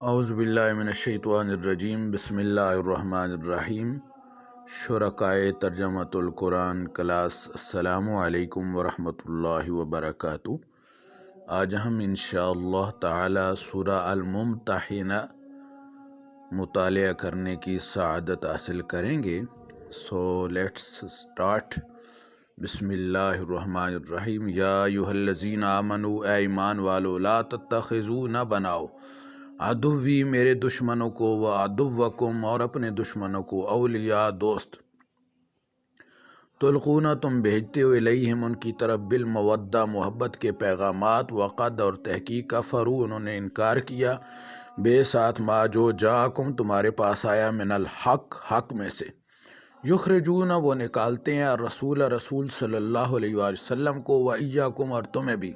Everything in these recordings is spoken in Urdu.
اعوذ باللہ من الشیطان الرجیم، بسم اللہ الرحمن الرحیم۔ شرکائے ترجمۃ القرآن کلاس، السلام علیکم ورحمۃ اللہ وبرکاتہ۔ آج ہم انشاءاللہ تعالی سورہ الممتحنہ مطالعہ کرنے کی سعادت حاصل کریں گے۔ So let's start. بسم اللہ الرحمن الرحیم۔ یا ایھا الذین آمنوا، اے ایمان والو، لا تتخذوا، نہ بناؤ، عدوی میرے دشمنوں کو، و عدوکم اور اپنے دشمنوں کو، اولیاء دوست، تلقون تم بھیجتے ہو، الیہم ان کی طرف، بالمودہ محبت کے پیغامات، وقد اور تحقیق، کفروا انہوں نے انکار کیا، بے ساتھ ما جو جاکم تمہارے پاس آیا، من الحق حق میں سے، یخرجون وہ نکالتے ہیں، الرسول رسول صلی اللہ علیہ وآلہ وسلم کو، و ایاکم اور تمہیں بھی،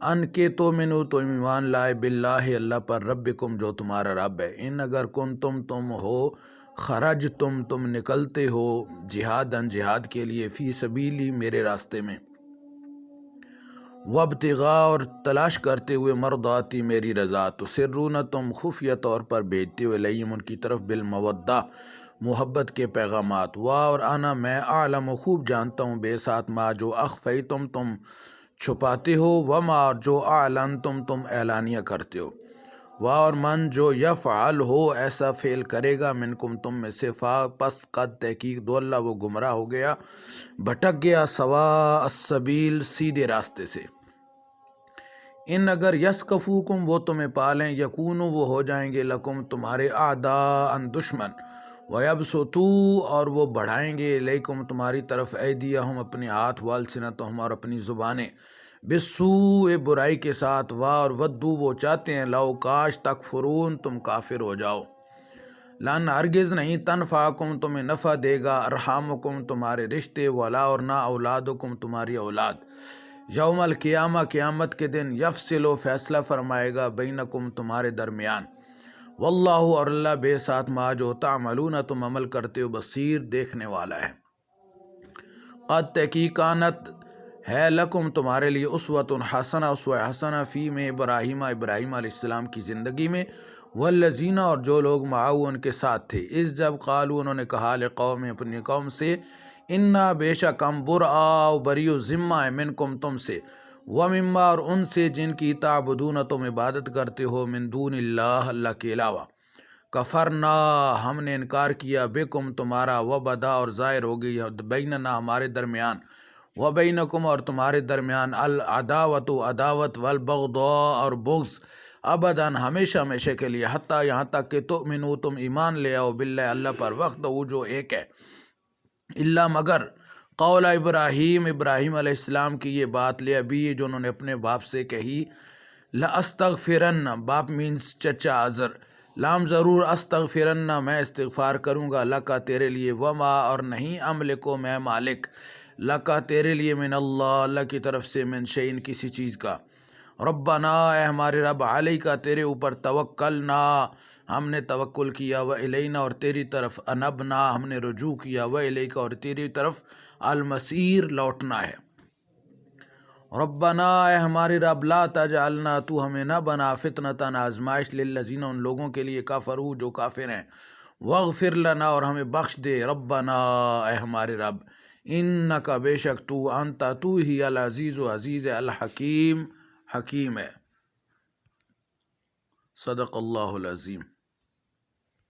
ان کے تو منو تم ایمان لائے، باللہ اللہ پر، ربکم جو تمہارا رب ہے، ان اگر کن تم ہو، خرج تم نکلتے ہو، جہادن جہاد کے لیے، فی سبیلی میرے راستے میں، وابتغاء اور تلاش کرتے ہوئے، مرضاتی میری رضا، تسرون تم خفیہ طور پر بھیجتے ہوئے، الیہم ان کی طرف، بالمودہ محبت کے پیغامات، اور انا میں، اعلم خوب جانتا ہوں، بے ساتھ ما جو اخفیتم تم چھپاتے ہو، وما جو اعلنتم تم اعلانیہ کرتے ہو، اور من جو یفعل ہو ایسا فعل کرے گا، منکم تم میں سے، پس قد تحقیق دو وہ گمراہ ہو گیا، بھٹک گیا، سواء السبیل سیدھے راستے سے، ان اگر یسکفوکم وہ تمہیں پالیں، یکونو وہ ہو جائیں گے، لکم تمہارے، اعداء دشمن، وَيَبْسُطُوا اور وہ بڑھائیں گے، الیکم تمہاری طرف، ایدیہم اپنے ہاتھ، وَأَلْسِنَتَہم اور اپنی زبانیں، بالسوء برائی کے ساتھ، اور ودو وہ چاہتے ہیں، لو کاش، تکفرون تم کافر ہو جاؤ، لن ہرگز نہیں، تنفعکم تمہیں نفع دے گا، ارحامکم تمہارے رشتے، ولا اور نہ، اولادکم تمہاری اولاد، یوم القیامہ قیامت کے دن، یفصل فیصلہ فرمائے گا، بینکم تمہارے درمیان، واللہ اور اللہ، بے ساتھ ما جو تعملون تم عمل کرتے ہو، بصیر دیکھنے والا ہے۔ قد تحقیقانت ہے، لکم تمہارے لیے، اسوۃ حسنہ اسوہ حسنہ، فی میں ابراہیم ابراہیم علیہ السلام کی زندگی میں، والذین اور جو لوگ معاو ان کے ساتھ تھے، اس جب قالوا انہوں نے کہا، لقوم اپنی قوم سے، انا بے شک ہم، براء بریو ذمہ ہے، منکم تم سے، ومما اور ان سے جن کی، تعبدون تم عبادت کرتے ہو، من دون اللہ اللہ کے علاوہ، کفرنا ہم نے انکار کیا، بکم تمہارا، وبدا اور ظاہر ہو گئی، بیننا ہمارے درمیان، وبینکم اور تمہارے درمیان، العداوت عداوت، والبغضاء اور بغض، ابداً ہمیشہ ہمیشہ کے لیے، حتیٰ یہاں تک کہ تؤمنو تم ایمان لے آؤ، باللہ اللہ پر، وحدہ جو ایک ہے، اللہ مگر، قول ابراہیم ابراہیم علیہ السلام کی یہ بات، لے ابی جو انہوں نے اپنے باپ سے کہی، لأستغفرن باپ مینس چچا عذر، لام ضرور، استغفرن میں استغفار کروں گا، لکا تیرے لیے، وما اور نہیں، املکو میں مالک، لکا تیرے لیے، من اللہ اللہ کی طرف سے، من شیئن کسی چیز کا، ربنا اے ہمارے رب، علیکا تیرے اوپر، توکلنا ہم نے توکل کیا، و الینا اور تیری طرف، انبنا ہم نے رجوع کیا، و الیکا اور تیری طرف، المصیر لوٹنا ہے، ربنا اے ہمارے رب، لا تجعلنا تو ہمیں نہ بنا، فتنۃ آزمائش، للذین ان لوگوں کے لیے، کفروا جو کافر ہیں، واغفر لنا اور ہمیں بخش دے، ربنا اے ہمارے رب، انک بے شک تو، انت تو ہی، العزیز و عزیز ہے، الحکیم حکیم ہے، صدق اللہ العظیم۔